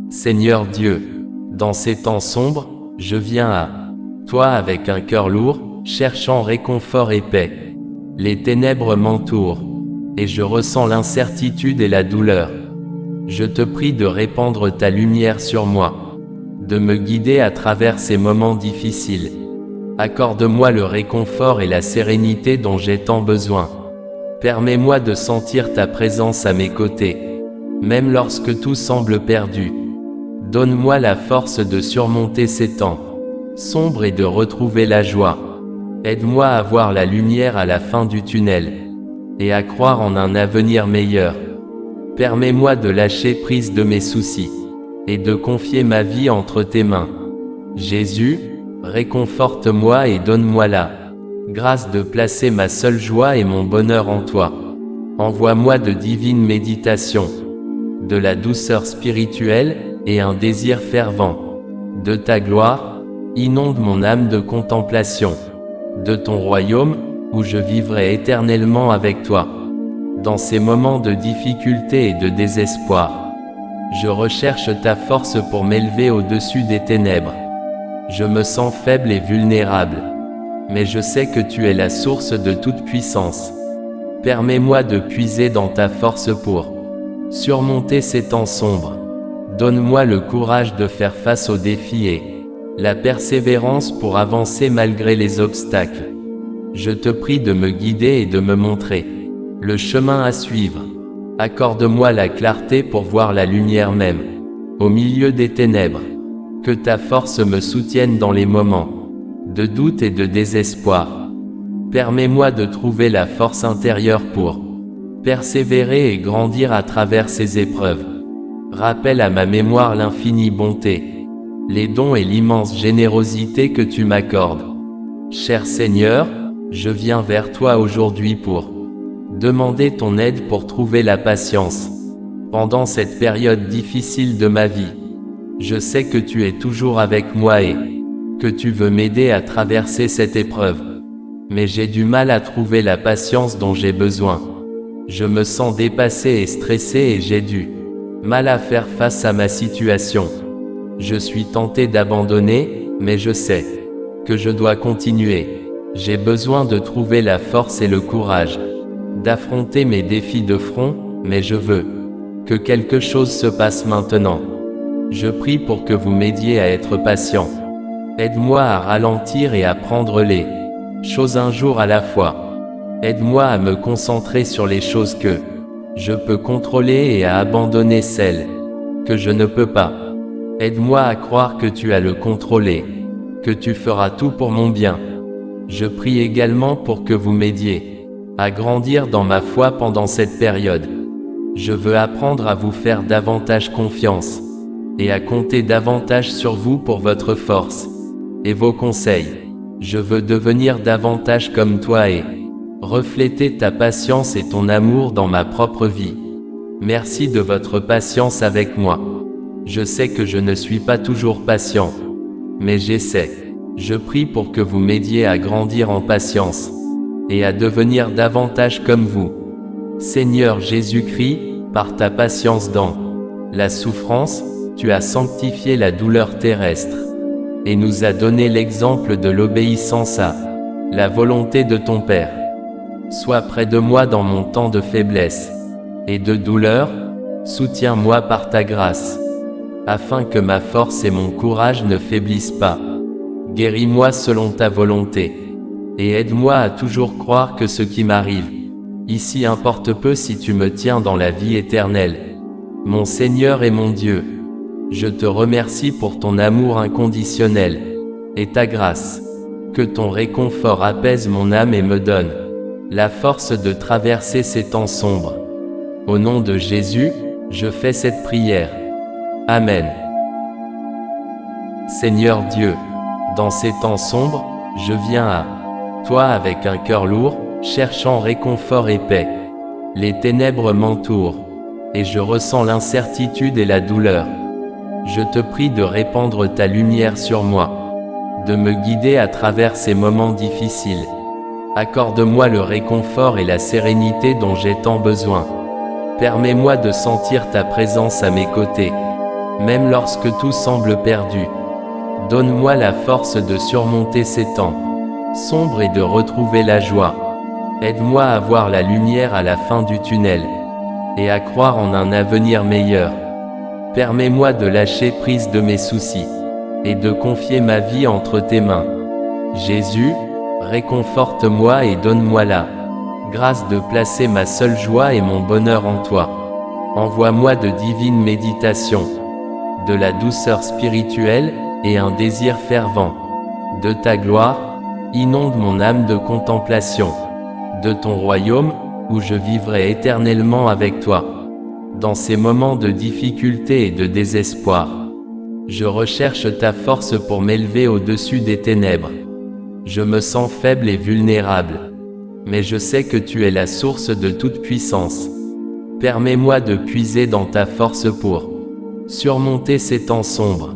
Seigneur Dieu, dans ces temps sombres, je viens à toi avec un cœur lourd, cherchant réconfort et paix. Les ténèbres m'entourent, et je ressens l'incertitude et la douleur. Je te prie de répandre ta lumière sur moi, de me guider à travers ces moments difficiles. Accorde-moi le réconfort et la sérénité dont j'ai tant besoin. Permets-moi de sentir ta présence à mes côtés, même lorsque tout semble perdu. Donne-moi la force de surmonter ces temps sombres et de retrouver la joie. Aide-moi à voir la lumière à la fin du tunnel, et à croire en un avenir meilleur. Permets-moi de lâcher prise de mes soucis, et de confier ma vie entre tes mains. Jésus, réconforte-moi et donne-moi la grâce de placer ma seule joie et mon bonheur en toi. Envoie-moi de divines méditations, de la douceur spirituelle et un désir fervent de ta gloire. Inonde mon âme de contemplation de ton royaume, où je vivrai éternellement avec toi. Dans ces moments de difficulté et de désespoir, je recherche ta force pour m'élever au-dessus des ténèbres. Je me sens faible et vulnérable, mais je sais que tu es la source de toute puissance. Permets-moi de puiser dans ta force pour surmonter ces temps sombres. Donne-moi le courage de faire face aux défis et la persévérance pour avancer malgré les obstacles. Je te prie de me guider et de me montrer le chemin à suivre. Accorde-moi la clarté pour voir la lumière même au milieu des ténèbres. Que ta force me soutienne dans les moments de doute et de désespoir. Permets-moi de trouver la force intérieure pour persévérer et grandir à travers ces épreuves. Rappelle à ma mémoire l'infinie bonté, les dons et l'immense générosité que tu m'accordes. Cher Seigneur, je viens vers toi aujourd'hui pour demander ton aide pour trouver la patience pendant cette période difficile de ma vie. Je sais que tu es toujours avec moi et que tu veux m'aider à traverser cette épreuve. Mais j'ai du mal à trouver la patience dont j'ai besoin. Je me sens dépassé et stressé et j'ai du mal à faire face à ma situation. Je suis tenté d'abandonner, mais je sais que je dois continuer. J'ai besoin de trouver la force et le courage d'affronter mes défis de front, mais je veux que quelque chose se passe maintenant. Je prie pour que vous m'aidiez à être patient. Aide-moi à ralentir et à prendre les choses un jour à la fois. Aide-moi à me concentrer sur les choses que je peux contrôler et à abandonner celles que je ne peux pas. Aide-moi à croire que tu as le contrôle et que tu feras tout pour mon bien. Je prie également pour que vous m'aidiez à grandir dans ma foi pendant cette période. Je veux apprendre à vous faire davantage confiance et à compter davantage sur vous pour votre force et vos conseils. Je veux devenir davantage comme toi et refléter ta patience et ton amour dans ma propre vie. Merci de votre patience avec moi. Je sais que je ne suis pas toujours patient, mais j'essaie. Je prie pour que vous m'aidiez à grandir en patience et à devenir davantage comme vous. Seigneur Jésus-Christ, par ta patience dans la souffrance, tu as sanctifié la douleur terrestre et nous as donné l'exemple de l'obéissance à la volonté de ton Père. Sois près de moi dans mon temps de faiblesse et de douleur, soutiens-moi par ta grâce, afin que ma force et mon courage ne faiblissent pas. Guéris-moi selon ta volonté, et aide-moi à toujours croire que ce qui m'arrive ici importe peu si tu me tiens dans la vie éternelle. Mon Seigneur et mon Dieu, je te remercie pour ton amour inconditionnel et ta grâce. Que ton réconfort apaise mon âme et me donne la force de traverser ces temps sombres. Au nom de Jésus, je fais cette prière. Amen. Seigneur Dieu, dans ces temps sombres, je viens à toi avec un cœur lourd, cherchant réconfort et paix. Les ténèbres m'entourent, et je ressens l'incertitude et la douleur. Je te prie de répandre ta lumière sur moi, de me guider à travers ces moments difficiles. Accorde-moi le réconfort et la sérénité dont j'ai tant besoin. Permets-moi de sentir ta présence à mes côtés, même lorsque tout semble perdu. Donne-moi la force de surmonter ces temps sombres et de retrouver la joie. Aide-moi à voir la lumière à la fin du tunnel et à croire en un avenir meilleur. Permets-moi de lâcher prise de mes soucis et de confier ma vie entre tes mains. Jésus, réconforte-moi et donne-moi la grâce de placer ma seule joie et mon bonheur en toi. Envoie-moi de divines méditations, de la douceur spirituelle et un désir fervent de ta gloire. Inonde mon âme de contemplation de ton royaume, où je vivrai éternellement avec toi. Dans ces moments de difficulté et de désespoir, je recherche ta force pour m'élever au-dessus des ténèbres. Je me sens faible et vulnérable, mais je sais que tu es la source de toute puissance. Permets-moi de puiser dans ta force pour surmonter ces temps sombres.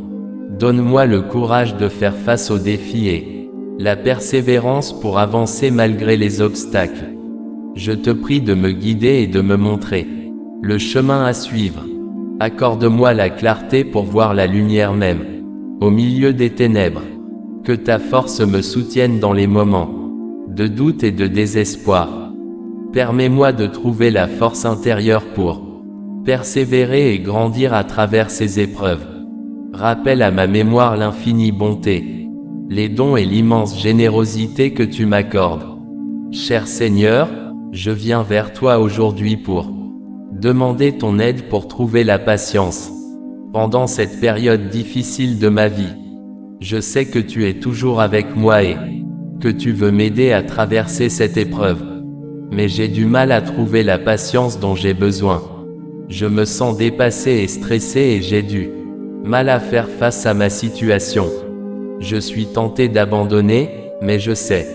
Donne-moi le courage de faire face aux défis et la persévérance pour avancer malgré les obstacles. Je te prie de me guider et de me montrer le chemin à suivre. Accorde-moi la clarté pour voir la lumière même au milieu des ténèbres. Que ta force me soutienne dans les moments de doute et de désespoir. Permets-moi de trouver la force intérieure pour persévérer et grandir à travers ces épreuves. Rappelle à ma mémoire l'infinie bonté, les dons et l'immense générosité que tu m'accordes. Cher Seigneur, je viens vers toi aujourd'hui pour demander ton aide pour trouver la patience pendant cette période difficile de ma vie. Je sais que tu es toujours avec moi et que tu veux m'aider à traverser cette épreuve. Mais j'ai du mal à trouver la patience dont j'ai besoin. Je me sens dépassé et stressé et j'ai du mal à faire face à ma situation. Je suis tenté d'abandonner, mais je sais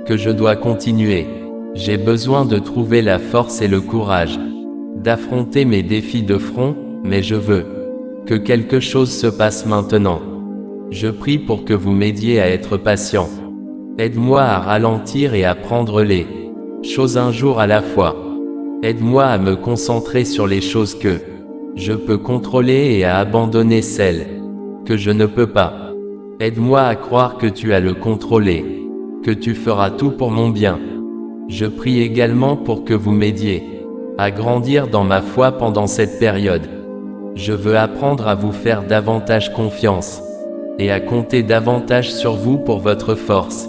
que je dois continuer. J'ai besoin de trouver la force et le courage d'affronter mes défis de front, mais je veux que quelque chose se passe maintenant. Je prie pour que vous m'aidiez à être patient. Aide-moi à ralentir et à prendre les choses un jour à la fois. Aide-moi à me concentrer sur les choses que je peux contrôler et à abandonner celles que je ne peux pas. Aide-moi à croire que tu as le contrôle et que tu feras tout pour mon bien. Je prie également pour que vous m'aidiez à grandir dans ma foi pendant cette période. Je veux apprendre à vous faire davantage confiance et à compter davantage sur vous pour votre force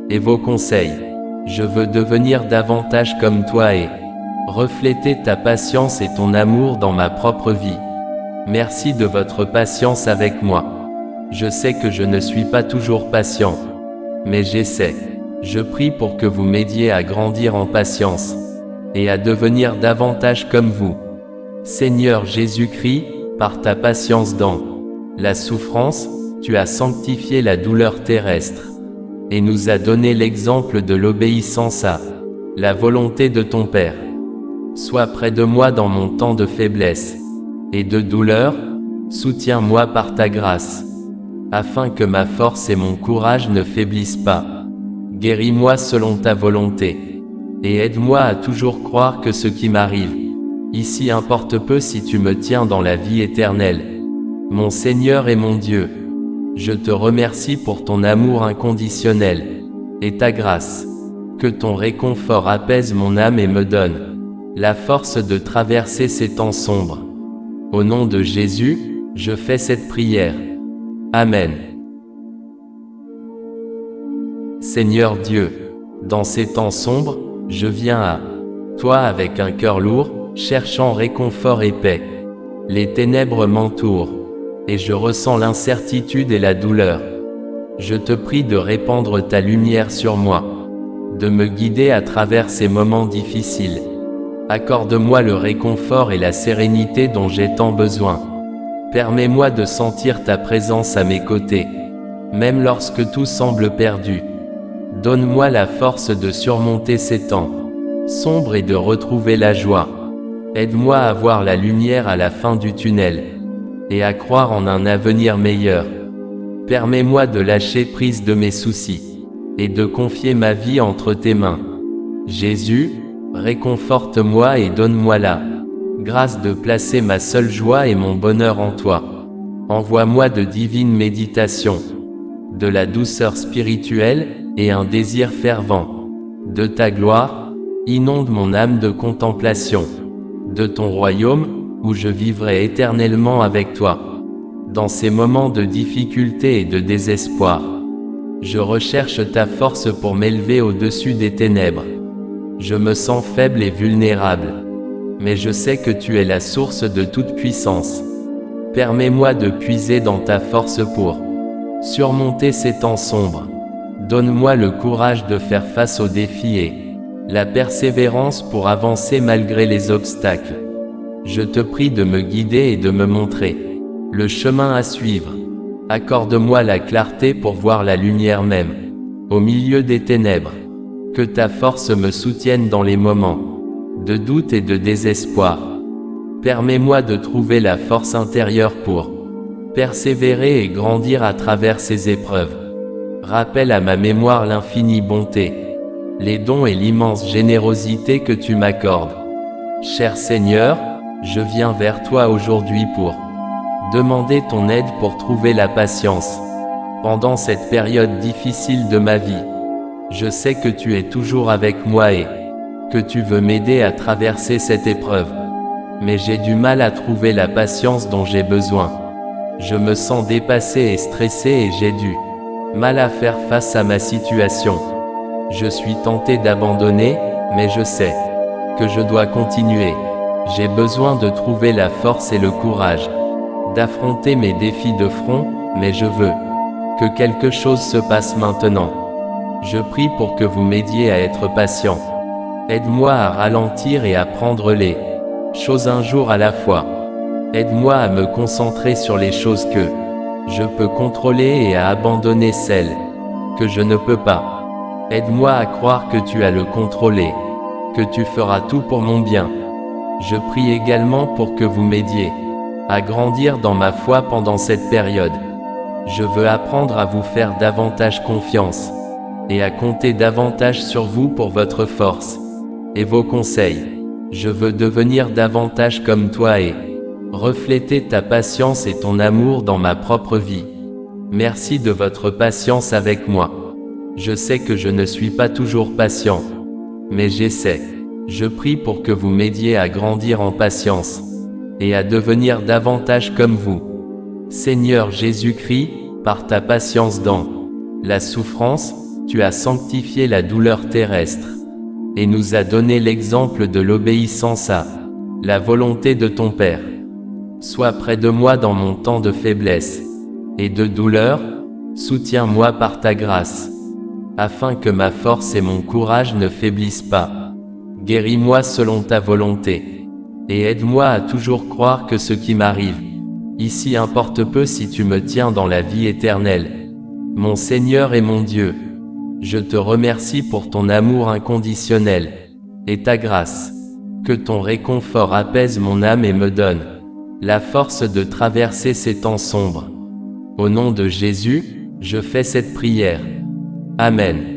et vos conseils. Je veux devenir davantage comme toi et refléter ta patience et ton amour dans ma propre vie. Merci de votre patience avec moi. Je sais que je ne suis pas toujours patient, mais j'essaie. Je prie pour que vous m'aidiez à grandir en patience et à devenir davantage comme vous. Seigneur Jésus-Christ, par ta patience dans la souffrance, tu as sanctifié la douleur terrestre et nous as donné l'exemple de l'obéissance à la volonté de ton Père. Sois près de moi dans mon temps de faiblesse et de douleur, soutiens-moi par ta grâce, afin que ma force et mon courage ne faiblissent pas. Guéris-moi selon ta volonté, et aide-moi à toujours croire que ce qui m'arrive ici importe peu si tu me tiens dans la vie éternelle. Mon Seigneur et mon Dieu, je te remercie pour ton amour inconditionnel et ta grâce. Que ton réconfort apaise mon âme et me donne la force de traverser ces temps sombres. Au nom de Jésus, je fais cette prière. Amen. Seigneur Dieu, dans ces temps sombres, je viens à toi avec un cœur lourd, cherchant réconfort et paix. Les ténèbres m'entourent, et je ressens l'incertitude et la douleur. Je te prie de répandre ta lumière sur moi, de me guider à travers ces moments difficiles. Accorde-moi le réconfort et la sérénité dont j'ai tant besoin. Permets-moi de sentir ta présence à mes côtés, même lorsque tout semble perdu. Donne-moi la force de surmonter ces temps sombres et de retrouver la joie. Aide-moi à voir la lumière à la fin du tunnel et à croire en un avenir meilleur. Permets-moi de lâcher prise de mes soucis et de confier ma vie entre tes mains. Jésus, réconforte-moi et donne-moi la grâce de placer ma seule joie et mon bonheur en toi. Envoie-moi de divines méditations, de la douceur spirituelle et un désir fervent. De ta gloire, inonde mon âme de contemplation. De ton royaume, où je vivrai éternellement avec toi. Dans ces moments de difficulté et de désespoir, je recherche ta force pour m'élever au-dessus des ténèbres. Je me sens faible et vulnérable, mais je sais que tu es la source de toute puissance. Permets-moi de puiser dans ta force pour surmonter ces temps sombres. Donne-moi le courage de faire face aux défis et la persévérance pour avancer malgré les obstacles. Je te prie de me guider et de me montrer le chemin à suivre. Accorde-moi la clarté pour voir la lumière même au milieu des ténèbres. Que ta force me soutienne dans les moments de doute et de désespoir. Permets-moi de trouver la force intérieure pour persévérer et grandir à travers ces épreuves. Rappelle à ma mémoire l'infinie bonté, les dons et l'immense générosité que tu m'accordes. Cher Seigneur, je viens vers toi aujourd'hui pour demander ton aide pour trouver la patience pendant cette période difficile de ma vie. Je sais que tu es toujours avec moi et que tu veux m'aider à traverser cette épreuve. Mais j'ai du mal à trouver la patience dont j'ai besoin. Je me sens dépassé et stressé et j'ai du mal à faire face à ma situation. Je suis tenté d'abandonner, mais je sais que je dois continuer. J'ai besoin de trouver la force et le courage d'affronter mes défis de front, mais je veux que quelque chose se passe maintenant. Je prie pour que vous m'aidiez à être patient. Aide-moi à ralentir et à prendre les choses un jour à la fois. Aide-moi à me concentrer sur les choses que je peux contrôler et à abandonner celles que je ne peux pas. Aide-moi à croire que tu as le contrôle et que tu feras tout pour mon bien. Je prie également pour que vous m'aidiez à grandir dans ma foi pendant cette période. Je veux apprendre à vous faire davantage confiance et à compter davantage sur vous pour votre force et vos conseils. Je veux devenir davantage comme toi et refléter ta patience et ton amour dans ma propre vie. Merci de votre patience avec moi. Je sais que je ne suis pas toujours patient, mais j'essaie. Je prie pour que vous m'aidiez à grandir en patience et à devenir davantage comme vous. Seigneur Jésus-Christ, par ta patience dans la souffrance, tu as sanctifié la douleur terrestre et nous as donné l'exemple de l'obéissance à la volonté de ton Père. Sois près de moi dans mon temps de faiblesse et de douleur, soutiens-moi par ta grâce, afin que ma force et mon courage ne faiblissent pas. Guéris-moi selon ta volonté, et aide-moi à toujours croire que ce qui m'arrive ici importe peu si tu me tiens dans la vie éternelle. Mon Seigneur et mon Dieu, je te remercie pour ton amour inconditionnel et ta grâce. Que ton réconfort apaise mon âme et me donne la force de traverser ces temps sombres. Au nom de Jésus, je fais cette prière. Amen.